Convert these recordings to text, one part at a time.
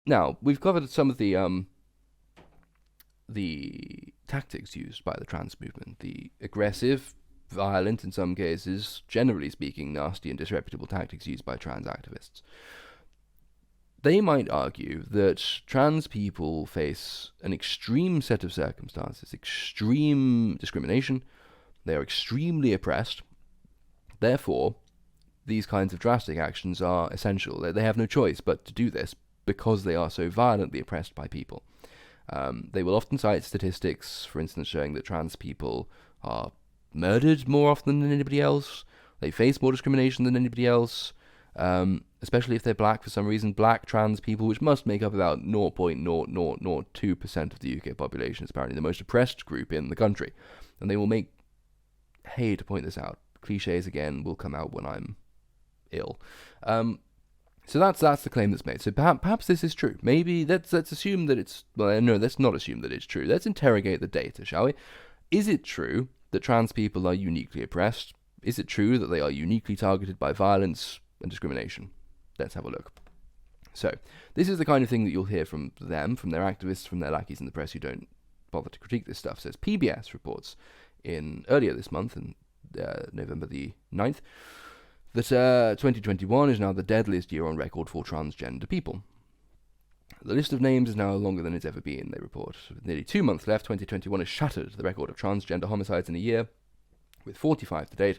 Now, we've covered some of the tactics used by the trans movement, the aggressive, violent, in some cases, generally speaking, nasty and disreputable tactics used by trans activists. They might argue that trans people face an extreme set of circumstances, extreme discrimination, they are extremely oppressed, therefore, these kinds of drastic actions are essential. They have no choice but to do this because they are so violently oppressed by people. They will often cite statistics, for instance, showing that trans people are murdered more often than anybody else. They face more discrimination than anybody else, especially if they're black for some reason. Black trans people, which must make up about 0.0002% of the UK population, is apparently the most oppressed group in the country. And they will make hay to point this out. Cliches, again, will come out when I'm ill. So that's the claim that's made. So perhaps this is true. Maybe let's assume that it's... Well, no, let's not assume that it's true. Let's interrogate the data, shall we? Is it true that trans people are uniquely oppressed? Is it true that they are uniquely targeted by violence and discrimination? Let's have a look. So, this is the kind of thing that you'll hear from them, from their activists, from their lackeys in the press who don't bother to critique this stuff. So PBS reports earlier this month, in November the 9th, that 2021 is now the deadliest year on record for transgender people. The list of names is now longer than it's ever been, they report. With nearly 2 months left, 2021 has shattered the record of transgender homicides in a year, with 45 to date,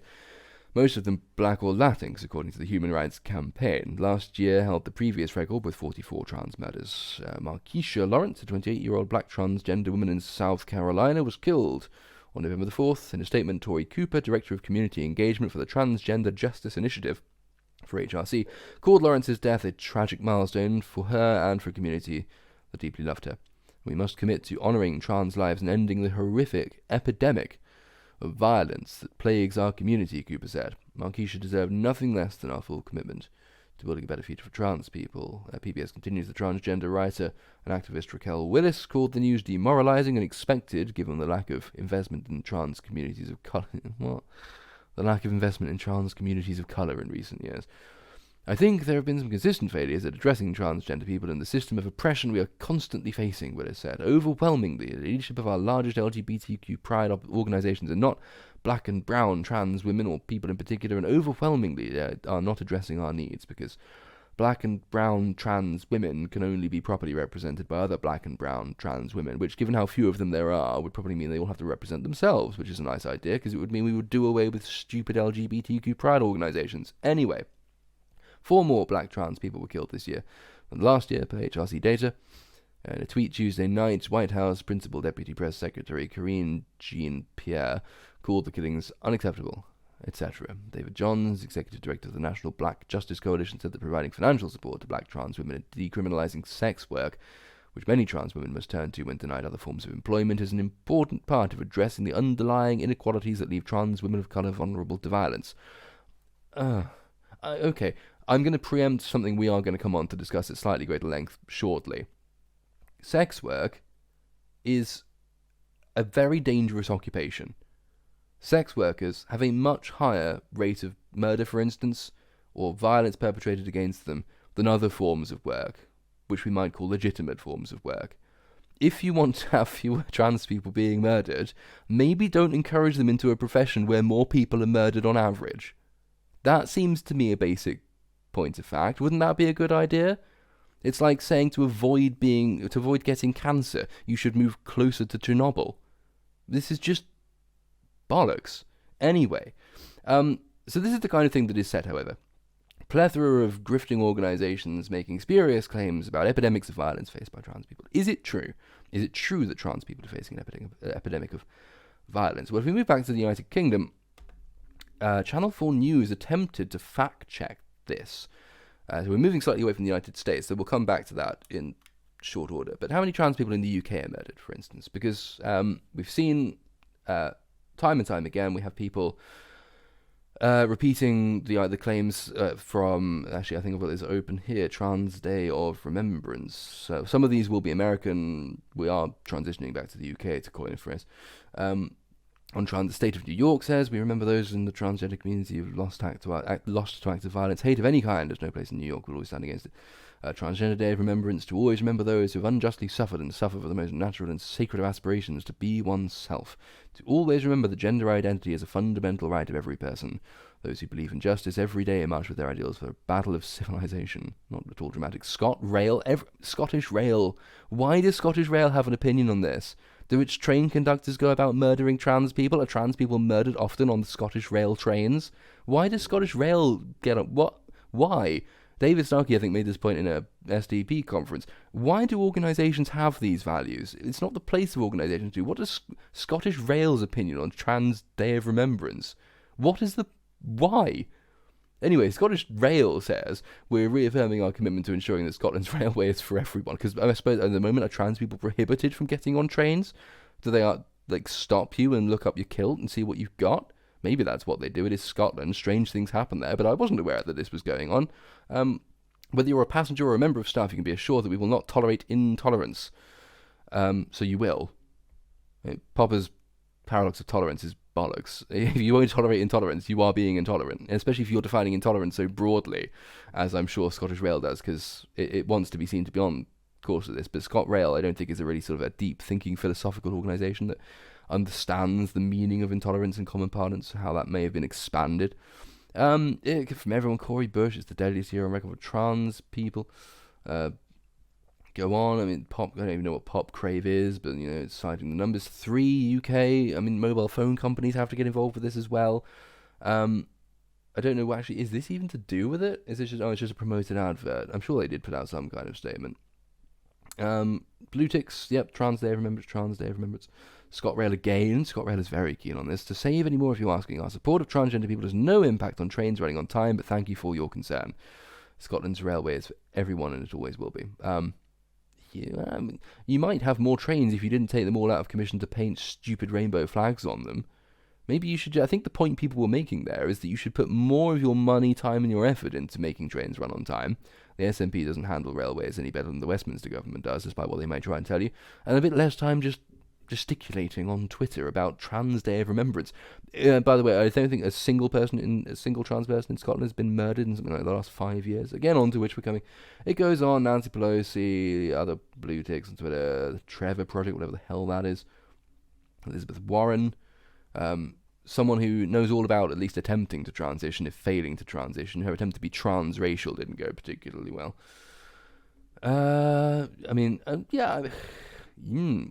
most of them black or Latinx, according to the Human Rights Campaign. Last year held the previous record with 44 trans murders. Markeisha Lawrence, a 28-year-old black transgender woman in South Carolina, was killed on November the 4th. In a statement, Tori Cooper, Director of Community Engagement for the Transgender Justice Initiative for HRC, called Lawrence's death a tragic milestone for her and for a community that deeply loved her. We must commit to honouring trans lives and ending the horrific epidemic of violence that plagues our community, Cooper said. Markeisha deserved nothing less than our full commitment to building a better future for trans people. PBS continues. The transgender writer and activist Raquel Willis called the news demoralising and expected, given the lack of investment in trans communities of colour. What? The lack of investment in trans communities of colour in recent years. I think there have been some consistent failures at addressing transgender people in the system of oppression we are constantly facing, Willis said. Overwhelmingly, the leadership of our largest LGBTQ pride organisations are not black and brown trans women or people in particular, and overwhelmingly are not addressing our needs, because black and brown trans women can only be properly represented by other black and brown trans women, which, given how few of them there are, would probably mean they all have to represent themselves, which is a nice idea, because it would mean we would do away with stupid LGBTQ pride organisations. Anyway, 4 more black trans people were killed this year than last year, per HRC data. In a tweet Tuesday night, White House Principal Deputy Press Secretary Karine Jean-Pierre called the killings unacceptable, etc. David Johns, Executive Director of the National Black Justice Coalition, said that providing financial support to black trans women and decriminalising sex work, which many trans women must turn to when denied other forms of employment, is an important part of addressing the underlying inequalities that leave trans women of colour vulnerable to violence. Okay, I'm going to preempt something we are going to come on to discuss at slightly greater length shortly. Sex work is a very dangerous occupation. Sex workers have a much higher rate of murder, for instance, or violence perpetrated against them than other forms of work, which we might call legitimate forms of work. If you want to have fewer trans people being murdered, maybe don't encourage them into a profession where more people are murdered on average. That seems to me a basic point of fact. Wouldn't that be a good idea? It's like saying to avoid getting cancer, you should move closer to Chernobyl. This is just bollocks. Anyway, so this is the kind of thing that is said, however. Plethora of grifting organisations making spurious claims about epidemics of violence faced by trans people. Is it true? Is it true that trans people are facing an epidemic of violence? Well, if we move back to the United Kingdom, Channel 4 News attempted to fact-check this. So we're moving slightly away from the United States, so we'll come back to that in short order. But how many trans people in the UK are murdered, for instance? Because we've seen time and time again, we have people repeating the claims from, actually I think I've got this open here, Trans Day of Remembrance. So some of these will be American. We are transitioning back to the UK, to coin a phrase. The state of New York says, we remember those in the transgender community who've lost to active violence. Hate of any kind, there's no place in New York, we'll always stand against it. Transgender Day of Remembrance, to always remember those who have unjustly suffered and suffer for the most natural and sacred of aspirations, to be oneself. To always remember that gender identity is a fundamental right of every person. Those who believe in justice every day march with their ideals for a battle of civilization. Not at all dramatic. Scottish Rail. Why does Scottish Rail have an opinion on this? Do its train conductors go about murdering trans people? Are trans people murdered often on the Scottish Rail trains? Why does Scottish Rail get up? What? Why? David Starkey, I think, made this point in a SDP conference. Why do organisations have these values? It's not the place of organisations to. What is Scottish Rail's opinion on Trans Day of Remembrance? What is the... Why? Anyway, Scottish Rail says, we're reaffirming our commitment to ensuring that Scotland's railway is for everyone. Because I suppose at the moment, are trans people prohibited from getting on trains? Do they, stop you and look up your kilt and see what you've got? Maybe that's what they do. It is Scotland. Strange things happen there, but I wasn't aware that this was going on. Whether you're a passenger or a member of staff, you can be assured that we will not tolerate intolerance. So you will. Popper's paradox of tolerance is bollocks. If you won't tolerate intolerance, you are being intolerant, especially if you're defining intolerance so broadly, as I'm sure Scottish Rail does, because it wants to be seen to be on course with this. But ScotRail, I don't think, is a really sort of a deep thinking philosophical organisation that understands the meaning of intolerance in common parlance, how that may have been expanded. From everyone, Corey Bush, it's the deadliest year on record for trans people. Go on, I mean, I don't even know what Pop Crave is, but, it's citing the numbers. 3 UK, I mean, mobile phone companies have to get involved with this as well. I don't know, actually, is this even to do with it? Is it just, it's just a promoted advert? I'm sure they did put out some kind of statement. Blue ticks, yep, Trans Day of Remembrance. ScotRail again. ScotRail is very keen on this. To save any more if you're asking, our support of transgender people has no impact on trains running on time, but thank you for your concern. Scotland's railway is for everyone, and it always will be. You might have more trains if you didn't take them all out of commission to paint stupid rainbow flags on them. Maybe you should... I think the point people were making there is that you should put more of your money, time, and your effort into making trains run on time. The SNP doesn't handle railways any better than the Westminster government does, despite what they might try and tell you. And a bit less time just gesticulating on Twitter about Trans Day of Remembrance. By the way, I don't think a single trans person in Scotland has been murdered in something like the last 5 years. Again, on to which we're coming. It goes on. Nancy Pelosi, other blue ticks on Twitter, the Trevor Project, whatever the hell that is. Elizabeth Warren, someone who knows all about at least attempting to transition, if failing to transition. Her attempt to be transracial didn't go particularly well.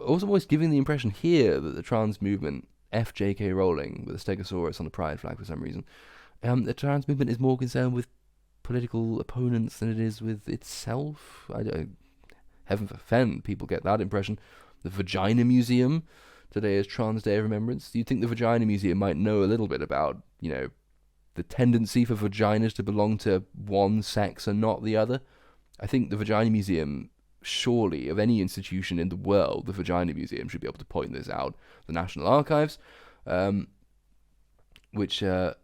Also always giving the impression here that the trans movement, J.K. Rowling with a stegosaurus on the pride flag for some reason, the trans movement is more concerned with political opponents than it is with itself. Heaven forfend people get that impression. The Vagina Museum, today is Trans Day of Remembrance. Do you think the Vagina Museum might know a little bit about, the tendency for vaginas to belong to one sex and not the other? I think the Vagina Museum, surely, of any institution in the world, the Vagina Museum should be able to point this out. The National Archives, which has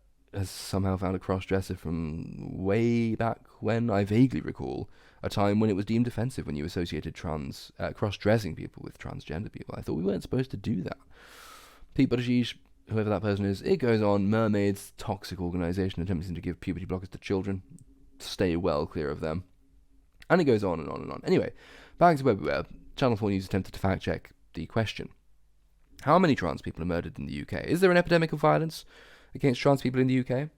somehow found a cross-dresser from way back when, I vaguely recall, a time when it was deemed offensive when you associated cross-dressing people with transgender people. I thought we weren't supposed to do that. Pete Buttigieg, whoever that person is, it goes on. Mermaids, toxic organisation attempting to give puberty blockers to children. Stay well clear of them. And it goes on and on and on. Anyway, back to where we were. Channel 4 News attempted to fact-check the question. How many trans people are murdered in the UK? Is there an epidemic of violence against trans people in the UK?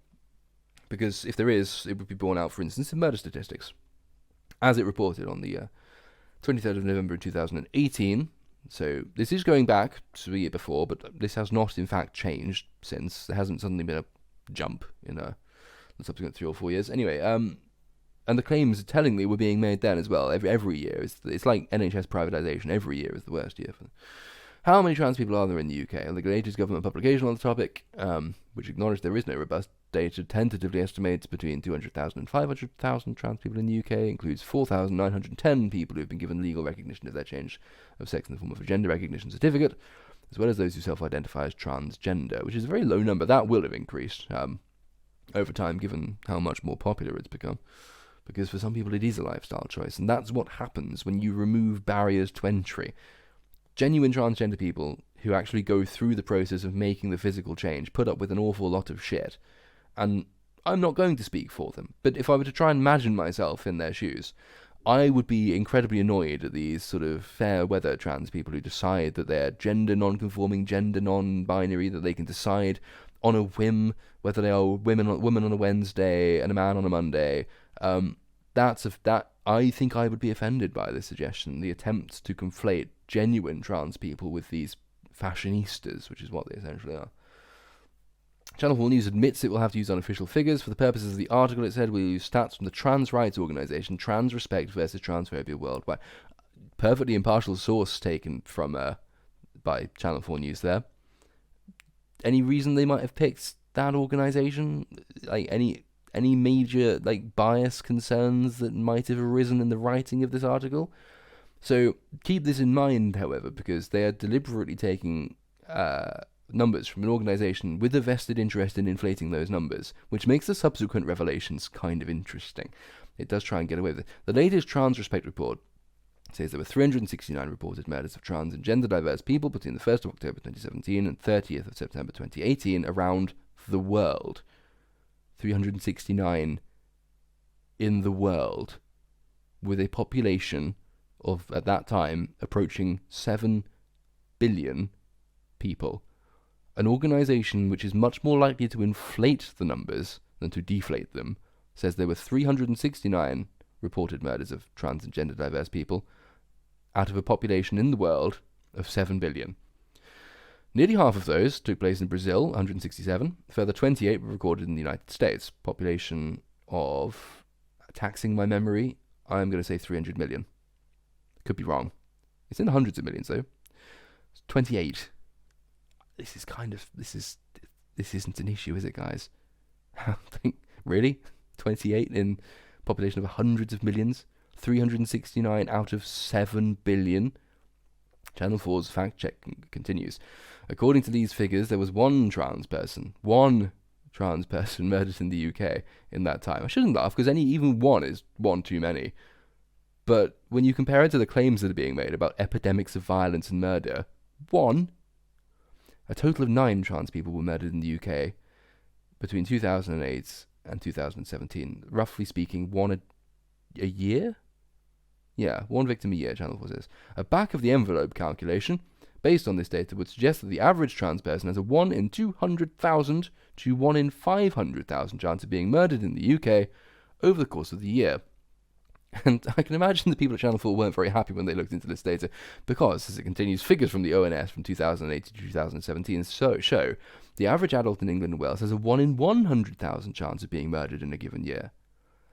Because if there is, it would be borne out, for instance, in murder statistics. As it reported on the 23rd of November 2018. So this is going back to the year before, but this has not, in fact, changed since. There hasn't suddenly been a jump in the subsequent 3 or 4 years. Anyway, and the claims, tellingly, were being made then as well. Every year. It's like NHS privatisation. Every year is the worst year for them. How many trans people are there in the UK? The latest government publication on the topic, which acknowledged there is no robust data, tentatively estimates between 200,000 and 500,000 trans people in the UK, includes 4,910 people who have been given legal recognition of their change of sex in the form of a gender recognition certificate, as well as those who self-identify as transgender, which is a very low number. That will have increased over time, given how much more popular it's become. Because for some people it is a lifestyle choice, and that's what happens when you remove barriers to entry. Genuine transgender people who actually go through the process of making the physical change put up with an awful lot of shit, and I'm not going to speak for them, but if I were to try and imagine myself in their shoes, I would be incredibly annoyed at these sort of fair weather trans people who decide that they're gender non-conforming, gender non-binary, that they can decide on a whim whether they are women on a Wednesday and a man on a Monday. That I think I would be offended by this suggestion, the attempt to conflate genuine trans people with these fashionistas, which is what they essentially are. Channel 4 News admits it will have to use unofficial figures. For the purposes of the article, it said we'll use stats from the trans rights organisation Trans Respect versus Transphobia Worldwide. Perfectly impartial source taken from by Channel 4 News there. Any reason they might have picked that organisation? Like any major bias concerns that might have arisen in the writing of this article? So keep this in mind, however, because they are deliberately taking numbers from an organisation with a vested interest in inflating those numbers, which makes the subsequent revelations kind of interesting. It does try and get away with it. The latest Trans Respect report says there were 369 reported murders of trans and gender diverse people between the 1st of October 2017 and 30th of September 2018 around the world. 369 in the world, with a population of, at that time, approaching 7 billion people. An organisation which is much more likely to inflate the numbers than to deflate them says there were 369 reported murders of trans and gender diverse people out of a population in the world of 7 billion. Nearly half of those took place in Brazil, 167. A further 28 were recorded in the United States. Population of, taxing my memory, I'm going to say 300 million. Could be wrong. It's in the hundreds of millions, though. It's 28. This isn't an issue, is it, guys? I think, really? 28 in population of hundreds of millions? 369 out of 7 billion? Channel 4's fact check continues. According to these figures, there was one trans person murdered in the UK in that time. I shouldn't laugh, because even one is one too many. But when you compare it to the claims that are being made about epidemics of violence and murder, a total of 9 trans people were murdered in the UK between 2008 and 2017. Roughly speaking, one a year? Yeah, one victim a year, Channel 4 says. A back-of-the-envelope calculation based on this data would suggest that the average trans person has a 1 in 200,000 to 1 in 500,000 chance of being murdered in the UK over the course of the year. And I can imagine the people at Channel 4 weren't very happy when they looked into this data, because, as it continues, figures from the ONS from 2008 to 2017 show the average adult in England and Wales has a 1 in 100,000 chance of being murdered in a given year.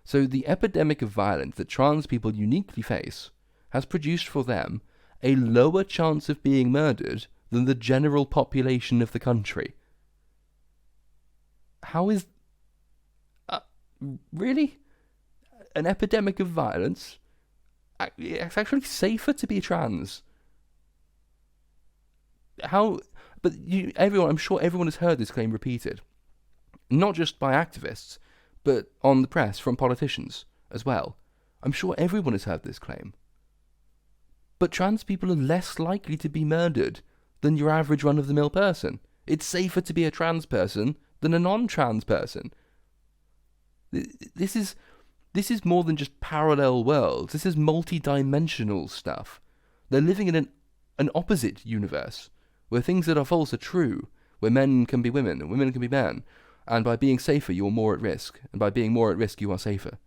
So the epidemic of violence that trans people uniquely face has produced for them a lower chance of being murdered than the general population of the country. How is... really? An epidemic of violence? It's actually safer to be trans. How? But I'm sure everyone has heard this claim repeated. Not just by activists, but on the press from politicians as well. I'm sure everyone has heard this claim. But trans people are less likely to be murdered than your average run-of-the-mill person. It's safer to be a trans person than a non-trans person. This is more than just parallel worlds. This is multi-dimensional stuff. They're living in an opposite universe, where things that are false are true, where men can be women and women can be men, and by being safer you're more at risk, and by being more at risk you are safer.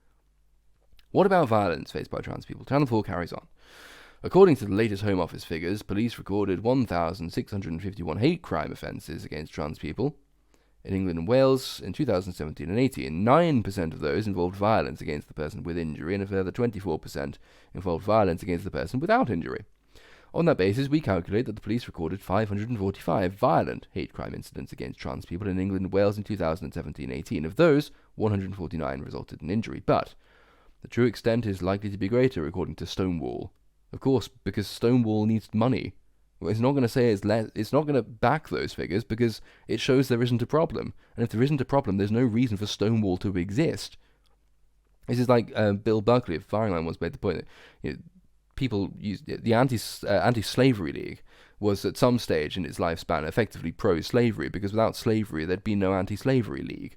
What about violence faced by trans people? Channel 4 carries on. According to the latest Home Office figures, police recorded 1,651 hate crime offences against trans people in England and Wales in 2017 and 18. 9% of those involved violence against the person with injury, and a further 24% involved violence against the person without injury. On that basis, we calculate that the police recorded 545 violent hate crime incidents against trans people in England and Wales in 2017-18. Of those, 149 resulted in injury. But the true extent is likely to be greater, according to Stonewall. Of course, because Stonewall needs money. It's not going to say it's less. It's not going to back those figures because it shows there isn't a problem. And if there isn't a problem, there's no reason for Stonewall to exist. This is like Bill Buckley of Firing Line once made the point that people use the anti-slavery league was at some stage in its lifespan effectively pro-slavery, because without slavery there'd be no anti-slavery league.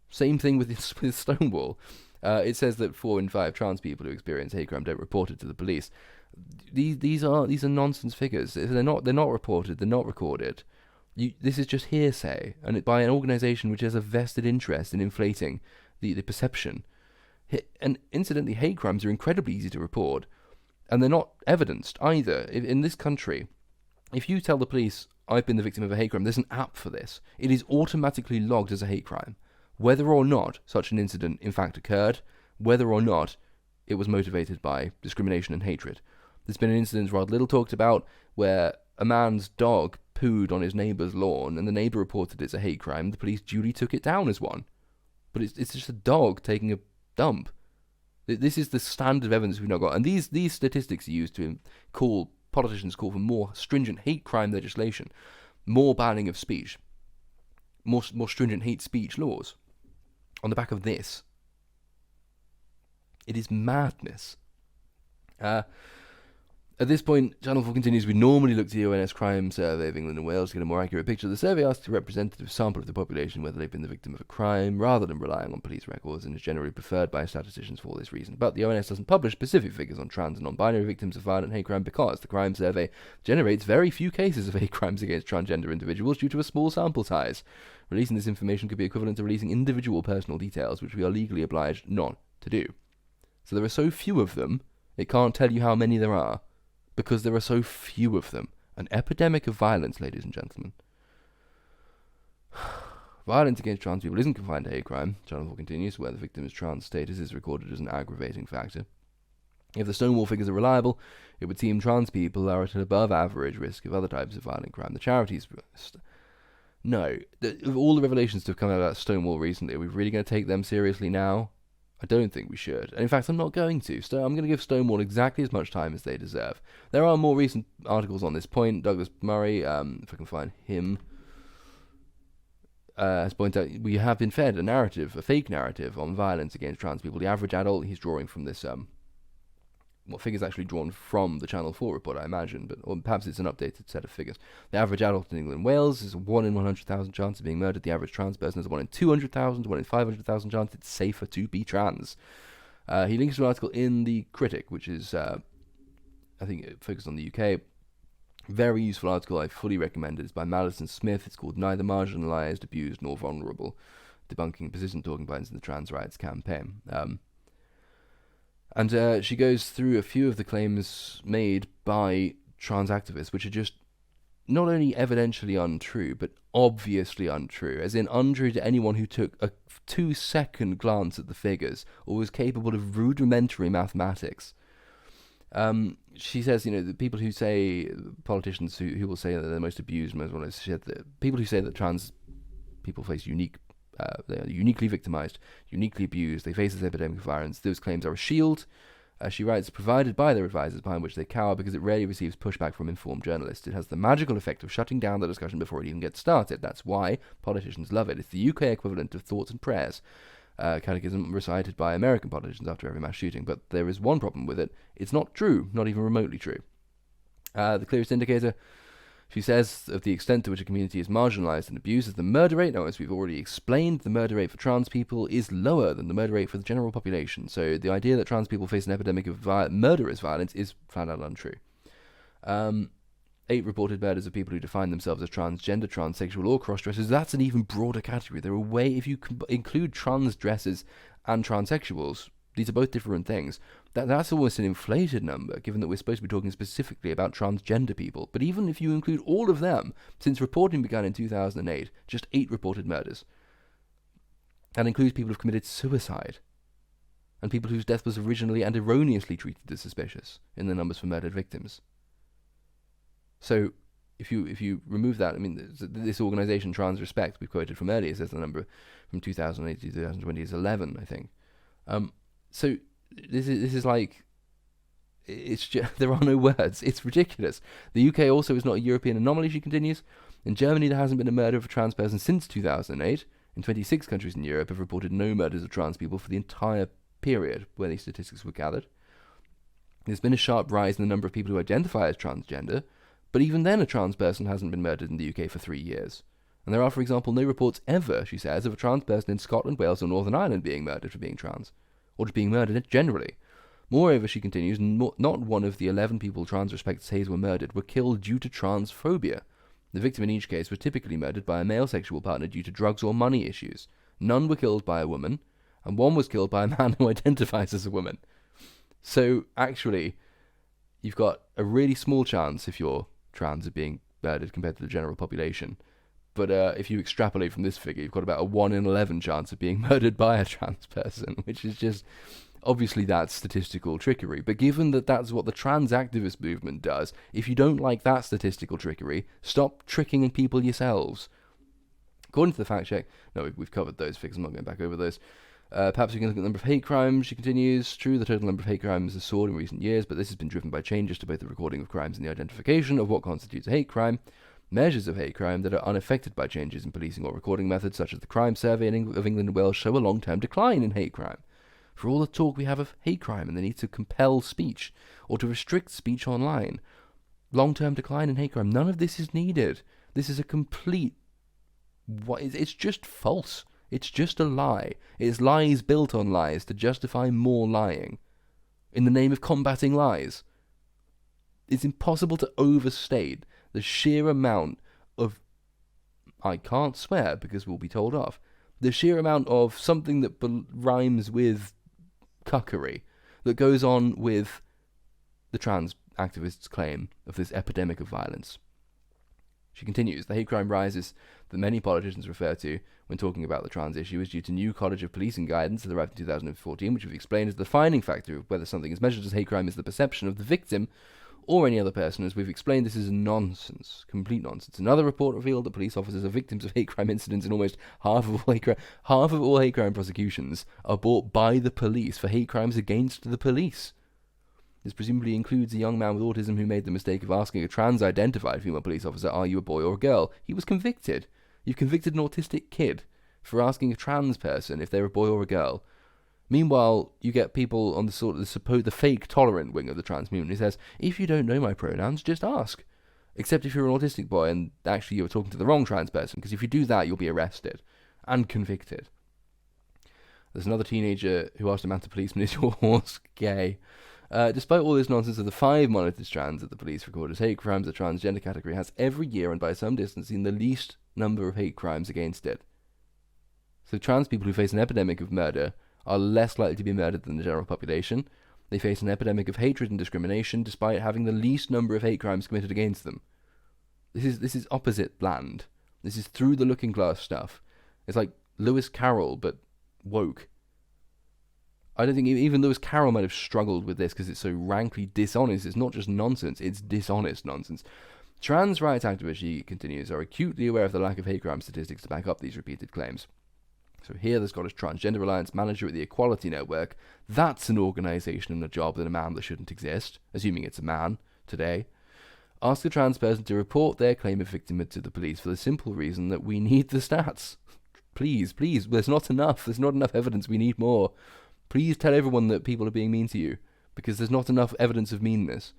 Same thing with Stonewall. It says that 4 in 5 trans people who experience hate crime don't report it to the police. These are nonsense figures. They're not reported. They're not recorded. This is just hearsay, and by an organisation which has a vested interest in inflating the perception. And incidentally, hate crimes are incredibly easy to report, and they're not evidenced either. In this country, if you tell the police, I've been the victim of a hate crime, there's an app for this. It is automatically logged as a hate crime, whether or not such an incident in fact occurred, whether or not it was motivated by discrimination and hatred. There's been an incident rather little talked about where a man's dog pooed on his neighbour's lawn, and the neighbour reported it as a hate crime. The police duly took it down as one. But it's just a dog taking a dump. This is the standard of evidence we've now got. And these statistics are used to politicians call for more stringent hate crime legislation, more banning of speech, more stringent hate speech laws. On the back of this, it is madness. At this point, Channel 4 continues, we normally look to the ONS Crime Survey of England and Wales to get a more accurate picture. The survey asks a representative sample of the population whether they've been the victim of a crime, rather than relying on police records, and is generally preferred by statisticians for this reason. But the ONS doesn't publish specific figures on trans and non-binary victims of violent hate crime because the crime survey generates very few cases of hate crimes against transgender individuals due to a small sample size. Releasing this information could be equivalent to releasing individual personal details, which we are legally obliged not to do. So there are so few of them, it can't tell you how many there are, because there are so few of them. An epidemic of violence, ladies and gentlemen. Violence against trans people isn't confined to hate crime, Channel 4 continues, where the victim's trans status is recorded as an aggravating factor. If the Stonewall figures are reliable, it would seem trans people are at an above average risk of other types of violent crime. The charities... No. Of all the revelations to have come out about Stonewall recently, are we really going to take them seriously now? I don't think we should. And in fact, I'm not going to. I'm going to give Stonewall exactly as much time as they deserve. There are more recent articles on this point. Douglas Murray, if I can find him, has pointed out we have been fed a fake narrative on violence against trans people. The average adult, he's drawing from this, figures actually drawn from the Channel 4 report, I imagine, or perhaps it's an updated set of figures. The average adult in England and Wales is a 1 in 100,000 chance of being murdered. The average trans person is a 1 in 200,000, 1 in 500,000 chance it's safer to be trans. He links to an article in The Critic, which is, I think, focused on the UK. Very useful article, I fully recommend it. It's by Madison Smith. It's called Neither Marginalised, Abused Nor Vulnerable, Debunking Persistent Talking Points in the Trans Rights Campaign. And she goes through a few of the claims made by trans activists, which are just not only evidentially untrue, but obviously untrue, as in untrue to anyone who took a 2-second glance at the figures or was capable of rudimentary mathematics. She says, the people who say, politicians who will say that they're the most abused, people who say that trans people face they are uniquely victimised, uniquely abused, they face this epidemic of violence. Those claims are a shield, she writes, provided by their advisors, behind which they cower because it rarely receives pushback from informed journalists. It has the magical effect of shutting down the discussion before it even gets started. That's why politicians love it. It's the UK equivalent of thoughts and prayers, catechism recited by American politicians after every mass shooting. But there is one problem with it. It's not true, not even remotely true. The clearest indicator, she says, of the extent to which a community is marginalised and abused is the murder rate. Now, as we've already explained, the murder rate for trans people is lower than the murder rate for the general population. So the idea that trans people face an epidemic of murderous violence is flat out untrue. 8 reported murders of people who define themselves as transgender, transsexual, or cross-dressers. That's an even broader category. There are if you include transdressers and transsexuals, these are both different things. That's almost an inflated number, given that we're supposed to be talking specifically about transgender people. But even if you include all of them, since reporting began in 2008, just 8 reported murders. That includes people who've committed suicide, and people whose death was originally and erroneously treated as suspicious in the numbers for murdered victims. So, if you remove that, this organisation, Trans Respect, we quoted from earlier, says the number from 2008 to 2020 is 11, I think. So this is like, it's just, there are no words. It's ridiculous. The UK also is not a European anomaly, she continues. In Germany, there hasn't been a murder of a trans person since 2008. In 26 countries in Europe have reported no murders of trans people for the entire period where these statistics were gathered. There's been a sharp rise in the number of people who identify as transgender, but even then a trans person hasn't been murdered in the UK for 3 years. And there are, for example, no reports ever, she says, of a trans person in Scotland, Wales or Northern Ireland being murdered for being trans, or just being murdered generally. Moreover, she continues, not one of the 11 people trans respected says were murdered were killed due to transphobia. The victim in each case was typically murdered by a male sexual partner due to drugs or money issues. None were killed by a woman, and one was killed by a man who identifies as a woman. So, actually, you've got a really small chance, if you're trans, of being murdered compared to the general population. But if you extrapolate from this figure, you've got about a 1 in 11 chance of being murdered by a trans person, which is just... Obviously, that's statistical trickery, but given that that's what the trans activist movement does, if you don't like that statistical trickery, stop tricking people yourselves. According to the fact check, no, we've covered those figures, I'm not going back over those. Perhaps we can look at the number of hate crimes, she continues. True, the total number of hate crimes has soared in recent years, but this has been driven by changes to both the recording of crimes and the identification of what constitutes a hate crime. Measures of hate crime that are unaffected by changes in policing or recording methods, such as the Crime Survey of England and Wales, show a long-term decline in hate crime. For all the talk we have of hate crime and the need to compel speech or to restrict speech online, long-term decline in hate crime, none of this is needed. This is a complete... It's just false. It's just a lie. It's lies built on lies to justify more lying in the name of combating lies. It's impossible to overstate the sheer amount of... I can't swear because we'll be told off. The sheer amount of something that rhymes with cuckery that goes on with the trans activists' claim of this epidemic of violence. She continues, the hate crime rises that many politicians refer to when talking about the trans issue is due to new College of Policing guidance that arrived in 2014, which we've explained as the defining factor of whether something is measured as hate crime is the perception of the victim or any other person. As we've explained, this is nonsense, complete nonsense. Another report revealed that police officers are victims of hate crime incidents in almost half of all hate crime prosecutions are brought by the police for hate crimes against the police. This presumably includes a young man with autism who made the mistake of asking a trans-identified female police officer, are you a boy or a girl? He was convicted. You've convicted an autistic kid for asking a trans person if they're a boy or a girl. Meanwhile, you get people on the fake tolerant wing of the trans movement who says, if you don't know my pronouns, just ask. Except if you're an autistic boy and actually you're talking to the wrong trans person, because if you do that, you'll be arrested and convicted. There's another teenager who asked a man to policeman, is your horse gay? Despite all this nonsense of the 5 monitored trans that the police record as hate crimes, the transgender category has every year and by some distance seen the least number of hate crimes against it. So trans people who face an epidemic of murder are less likely to be murdered than the general population. They face an epidemic of hatred and discrimination despite having the least number of hate crimes committed against them. This is opposite bland. This is through the looking glass stuff. It's like Lewis Carroll, but woke. I don't think even Lewis Carroll might have struggled with this because it's so rankly dishonest. It's not just nonsense, it's dishonest nonsense. Trans rights activists, she continues, are acutely aware of the lack of hate crime statistics to back up these repeated claims. So here, the Scottish Transgender Alliance manager at the Equality Network, that's an organisation and a job than a man that shouldn't exist, assuming it's a man, today, asked a trans person to report their claim of victimhood to the police for the simple reason that we need the stats. Please, there's not enough evidence, we need more. Please tell everyone that people are being mean to you, because there's not enough evidence of meanness.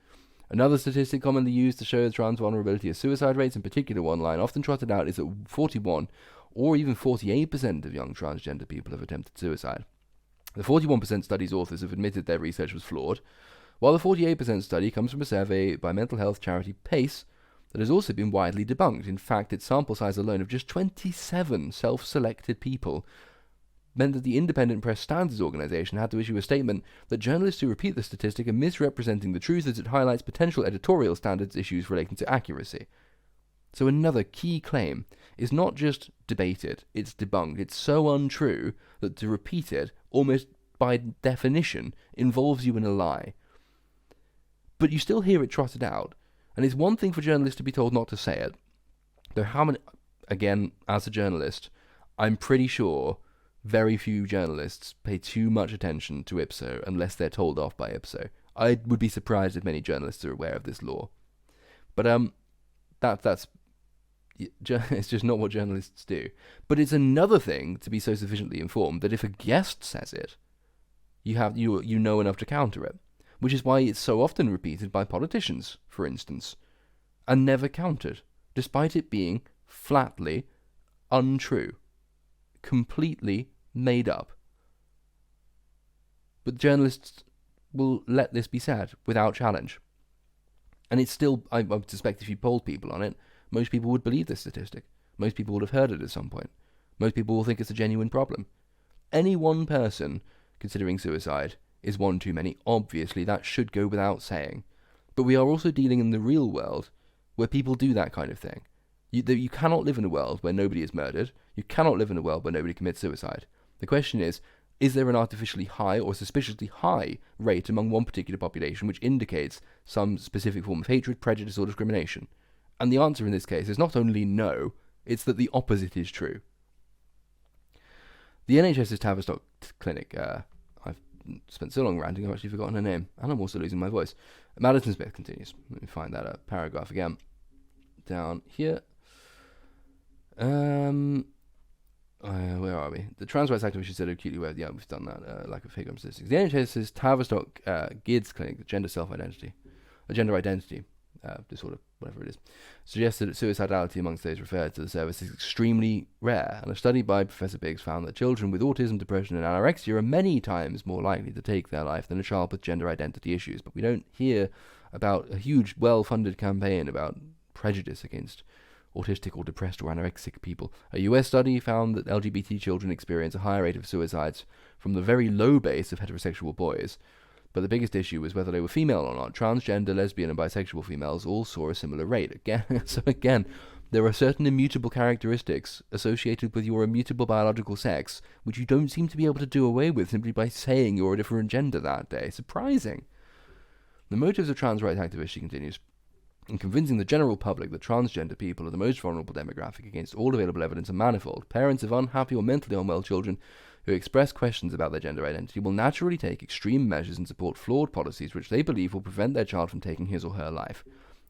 Another statistic commonly used to show the trans vulnerability of suicide rates, in particular one line often trotted out, is that 41 or even 48% of young transgender people have attempted suicide. The 41% study's authors have admitted their research was flawed, while the 48% study comes from a survey by mental health charity PACE that has also been widely debunked. In fact, its sample size alone of just 27 self-selected people meant that the Independent Press Standards Organisation had to issue a statement that journalists who repeat the statistic are misrepresenting the truth as it highlights potential editorial standards issues relating to accuracy. So another key claim is not just debated, it's debunked. It's so untrue that to repeat it, almost by definition, involves you in a lie. But you still hear it trotted out, and it's one thing for journalists to be told not to say it. Though how many, again, as a journalist, I'm pretty sure very few journalists pay too much attention to IPSO unless they're told off by IPSO. I would be surprised if many journalists are aware of this law. But it's just not what journalists do. But it's another thing to be so sufficiently informed that if a guest says it, you know enough to counter it. Which is why it's so often repeated by politicians, for instance, and never countered, despite it being flatly untrue, completely made up. But journalists will let this be said without challenge. And it's still, I would suspect if you polled people on it, most people would believe this statistic. Most people would have heard it at some point. Most people will think it's a genuine problem. Any one person considering suicide is one too many. Obviously, that should go without saying. But we are also dealing in the real world where people do that kind of thing. You cannot live in a world where nobody is murdered. You cannot live in a world where nobody commits suicide. The question is there an artificially high or suspiciously high rate among one particular population which indicates some specific form of hatred, prejudice, or discrimination? And the answer in this case is not only no, it's that the opposite is true. The NHS's Tavistock clinic, I've spent so long ranting I've actually forgotten her name, and I'm also losing my voice. Madison Smith continues. Let me find that paragraph again. Down here. Where are we? The trans rights activist said acutely aware. Yeah, we've done that. Lack of figure statistics. The NHS's Tavistock GIDS clinic, the gender identity disorder, whatever it is, suggested that suicidality amongst those referred to the service is extremely rare. And a study by Professor Biggs found that children with autism, depression, and anorexia are many times more likely to take their life than a child with gender identity issues. But we don't hear about a huge, well-funded campaign about prejudice against autistic or depressed or anorexic people. A US study found that LGBT children experience a higher rate of suicides from the very low base of heterosexual boys. But the biggest issue was whether they were female or not. Transgender, lesbian, and bisexual females all saw a similar rate. Again, there are certain immutable characteristics associated with your immutable biological sex, which you don't seem to be able to do away with simply by saying you're a different gender that day. Surprising. The motives of trans rights activists, she continues, in convincing the general public that transgender people are the most vulnerable demographic against all available evidence are manifold. Parents of unhappy or mentally unwell children who express questions about their gender identity will naturally take extreme measures and support flawed policies which they believe will prevent their child from taking his or her life.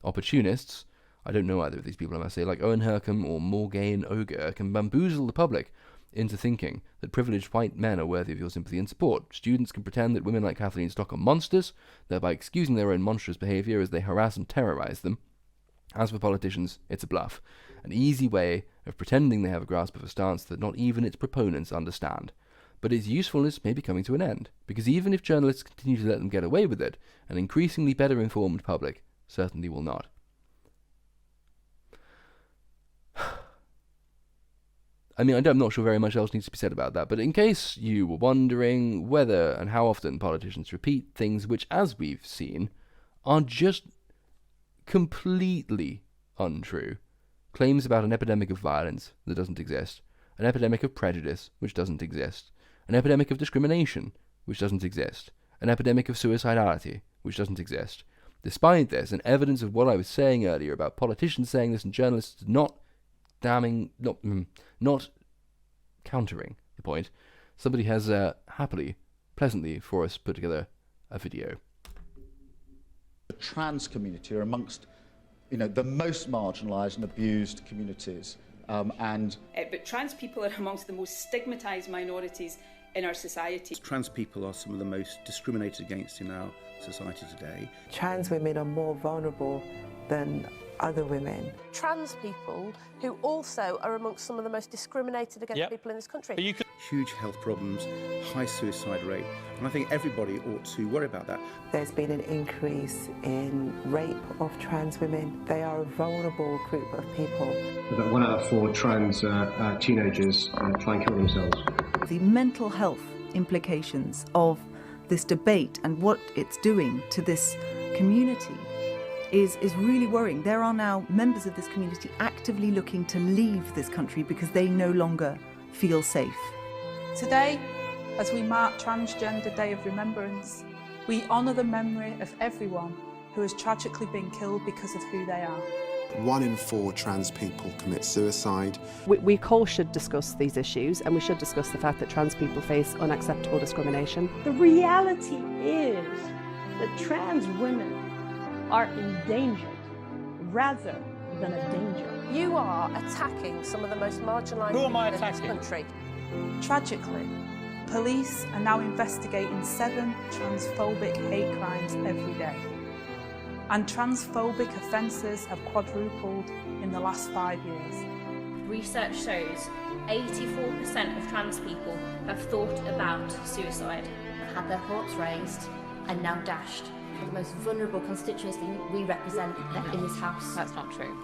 Opportunists, I don't know either of these people, I must say, like Owen Hercombe or Morgane Oger, can bamboozle the public into thinking that privileged white men are worthy of your sympathy and support. Students can pretend that women like Kathleen Stock are monsters, thereby excusing their own monstrous behaviour as they harass and terrorise them. As for politicians, it's a bluff, an easy way of pretending they have a grasp of a stance that not even its proponents understand. But its usefulness may be coming to an end, because even if journalists continue to let them get away with it, an increasingly better informed public certainly will not. I mean, I'm not sure very much else needs to be said about that, but in case you were wondering whether and how often politicians repeat things which, as we've seen, are just completely untrue. Claims about an epidemic of violence that doesn't exist, an epidemic of prejudice which doesn't exist, an epidemic of discrimination which doesn't exist, an epidemic of suicidality which doesn't exist. Despite this, and evidence of what I was saying earlier about politicians saying this and journalists not countering the point, somebody has happily, pleasantly for us put together a video. The trans community are amongst, the most marginalised and abused communities, but trans people are amongst the most stigmatised minorities in our society. Trans people are some of the most discriminated against in our society today. Trans women are more vulnerable than other women. Trans people who also are amongst some of the most discriminated against people in this country. Huge health problems, high suicide rate, and I think everybody ought to worry about that. There's been an increase in rape of trans women. They are a vulnerable group of people. About 1 out of 4 trans teenagers try and kill themselves. The mental health implications of this debate and what it's doing to this community is really worrying. There are now members of this community actively looking to leave this country because they no longer feel safe. Today, as we mark Transgender Day of Remembrance, we honour the memory of everyone who has tragically been killed because of who they are. 1 in 4 trans people commit suicide. We all should discuss these issues, and we should discuss the fact that trans people face unacceptable discrimination. The reality is that trans women are endangered rather than a danger. You are attacking some of the most marginalised people in this country. Tragically, police are now investigating 7 transphobic hate crimes every day. And transphobic offences have quadrupled in the last 5 years. Research shows 84% of trans people have thought about suicide. had their hopes raised and now dashed. The most vulnerable constituency we represent in this House. That's not true.